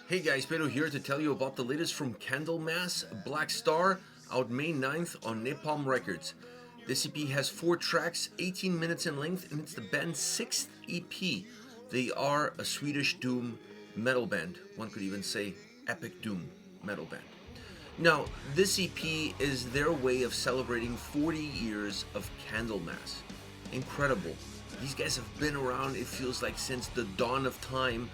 Hey guys, Pedro here to tell you about the latest from Candlemass, Black Star, out May 9th on Napalm Records. This EP has 4 tracks, 18 minutes in length, and it's the band's 6th EP. They are a Swedish doom metal band. One could even say epic doom metal band. Now, this EP is their way of celebrating 40 years of Candlemass. Incredible. These guys have been around, it feels like, since the dawn of time.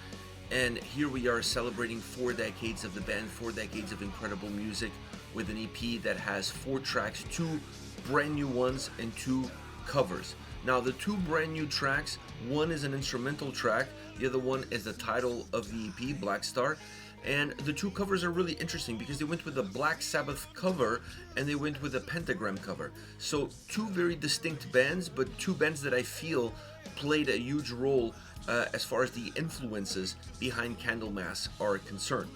And here we are celebrating 4 decades of the band, 4 decades of incredible music with an EP that has 4 tracks, 2 brand new ones and 2 covers. Now the 2 brand new tracks, one is an instrumental track, the other one is the title of the EP, Black Star. And the 2 covers are really interesting because they went with a Black Sabbath cover and they went with a Pentagram cover. So 2 very distinct bands, but 2 bands that I feel played a huge role as far as the influences behind Candlemass are concerned.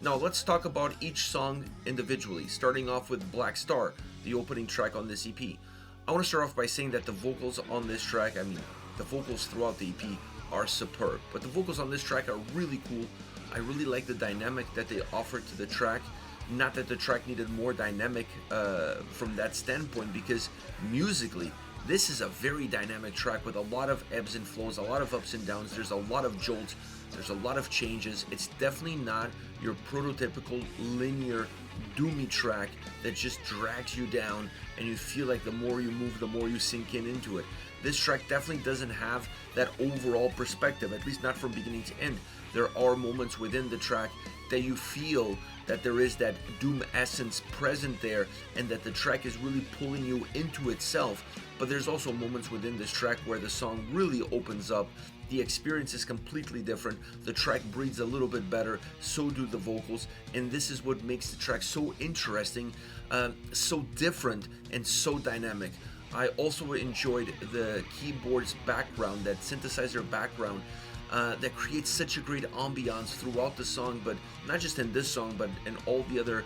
Now let's talk about each song individually, starting off with Black Star, the opening track on this EP. I want to start off by saying that the vocals on this track, the vocals throughout the EP are superb, but the vocals on this track are really cool. I really like the dynamic that they offered to the track. Not that the track needed more dynamic from that standpoint, because musically, this is a very dynamic track with a lot of ebbs and flows, a lot of ups and downs. There's a lot of jolts, there's a lot of changes. It's definitely not your prototypical linear doomy track that just drags you down and you feel like the more you move, the more you sink into it. This track definitely doesn't have that overall perspective, at least not from beginning to end. There are moments within the track that you feel that there is that doom essence present there and that the track is really pulling you into itself. But there's also moments within this track where the song really opens up. The experience is completely different. The track breathes a little bit better, so do the vocals, and this is what makes the track so interesting, so different, and so dynamic. I also enjoyed the keyboard's background, that synthesizer background, that creates such a great ambiance throughout the song, but not just in this song, but in all the other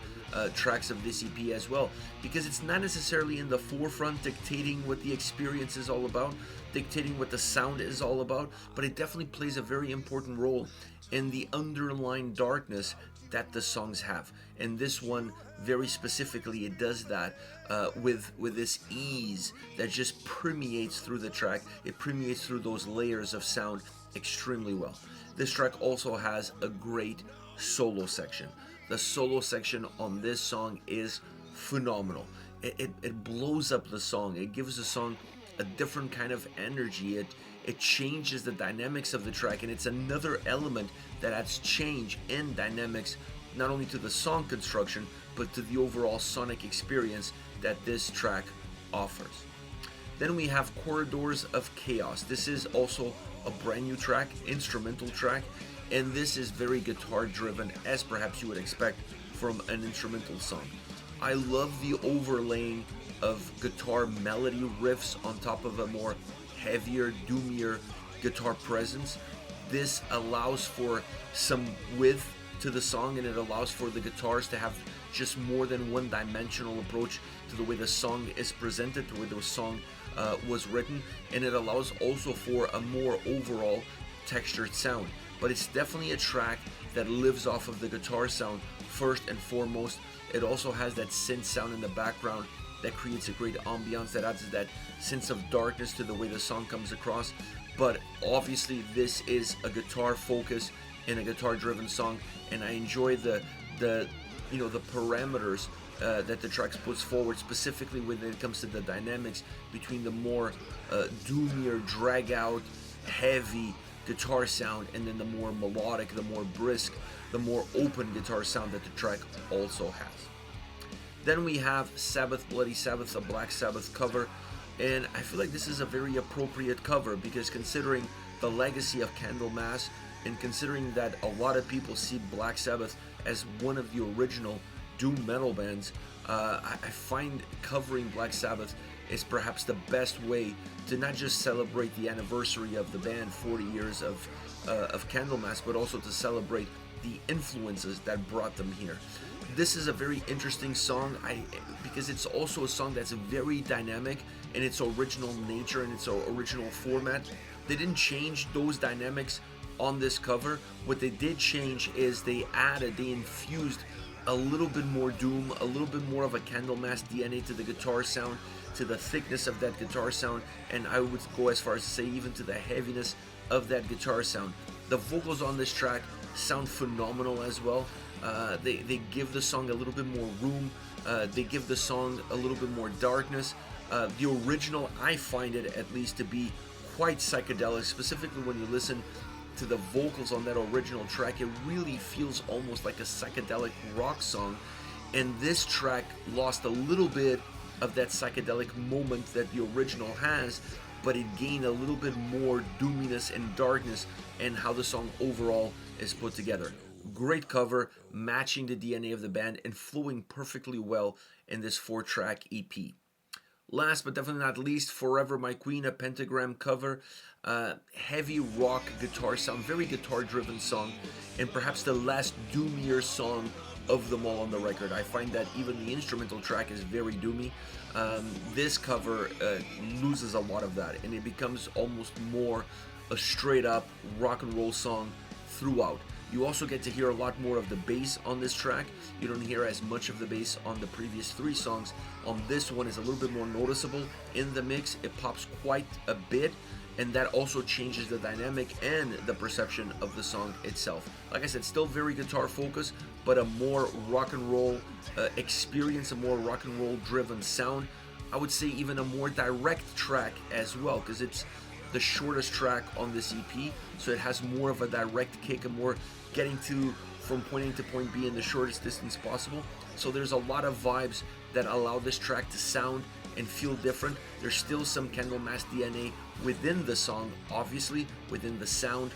tracks of this EP as well, because it's not necessarily in the forefront dictating what the experience is all about, dictating what the sound is all about, but it definitely plays a very important role in the underlying darkness that the songs have. And this one, very specifically, it does that with this ease that just permeates through the track. It permeates through those layers of sound extremely well. This track also has a great solo section. The solo section on this song is phenomenal. It blows up the song. It gives the song a different kind of energy. It changes the dynamics of the track, and it's another element that adds change and dynamics not only to the song construction but to the overall sonic experience that this track offers. Then we have Corridors of Chaos. This is also a brand new track, instrumental track, and this is very guitar driven, as perhaps you would expect from an instrumental song. I love the overlaying of guitar melody riffs on top of a more heavier, doomier guitar presence. This allows for some width to the song, and it allows for the guitars to have just more than one dimensional approach to the way the song is presented, to the way the song was written, and it allows also for a more overall textured sound. But it's definitely a track that lives off of the guitar sound first and foremost. It also has that synth sound in the background that creates a great ambiance, that adds that sense of darkness to the way the song comes across. But obviously this is a guitar focus and a guitar driven song, and I enjoy the parameters that the track puts forward, specifically when it comes to the dynamics between the more doomier, drag out, heavy guitar sound, and then the more melodic, the more brisk, the more open guitar sound that the track also has. Then we have Sabbath, Bloody Sabbath, a Black Sabbath cover, and I feel like this is a very appropriate cover because considering the legacy of Candlemass, and considering that a lot of people see Black Sabbath as one of the original doom metal bands, I find covering Black Sabbath is perhaps the best way to not just celebrate the anniversary of the band, 40 years of Candlemass, but also to celebrate the influences that brought them here. This is a very interesting song because it's also a song that's very dynamic in its original nature and its original format. They didn't change those dynamics on this cover. What they did change is they infused a little bit more doom, a little bit more of a Candlemass DNA to the guitar sound, to the thickness of that guitar sound, and I would go as far as to say even to the heaviness of that guitar sound. The vocals on this track sound phenomenal as well. They give the song a little bit more room. They give the song a little bit more darkness. The original, I find it at least to be quite psychedelic, specifically when you listen to the vocals on that original track. It really feels almost like a psychedelic rock song, and this track lost a little bit of that psychedelic moment that the original has, but it gained a little bit more doominess and darkness and how the song overall is put together. Great cover, matching the DNA of the band and flowing perfectly well in this 4-track EP. Last but definitely not least, Forever My Queen, a Pentagram cover. Heavy rock guitar sound, very guitar-driven song, and perhaps the last doomier song of them all on the record. I find that even the instrumental track is very doomy. This cover loses a lot of that, and it becomes almost more a straight-up rock and roll song throughout. You also get to hear a lot more of the bass on this track. You don't hear as much of the bass on the previous 3 songs. On this one, it's a little bit more noticeable in the mix. It pops quite a bit, and that also changes the dynamic and the perception of the song itself. Like I said, still very guitar focused, but a more rock and roll experience, a more rock and roll driven sound. I would say even a more direct track as well, because it's the shortest track on this EP, so it has more of a direct kick and more getting to from point A to point B in the shortest distance possible. So there's a lot of vibes that allow this track to sound and feel different. There's still some Candlemass DNA within the song, obviously, within the sound,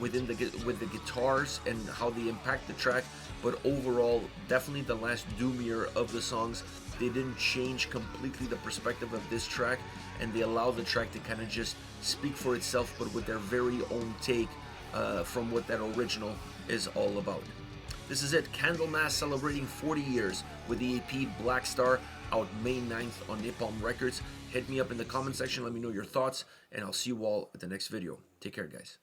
with the guitars and how they impact the track, but overall, definitely the last doomier of the songs. They didn't change completely the perspective of this track, and they allow the track to kind of just speak for itself, but with their very own take from what that original is all about. This is it, Candlemass celebrating 40 years with the EP Black Star, out May 9th on Napalm Records. Hit me up in the comment section, let me know your thoughts, and I'll see you all at the next video. Take care, guys.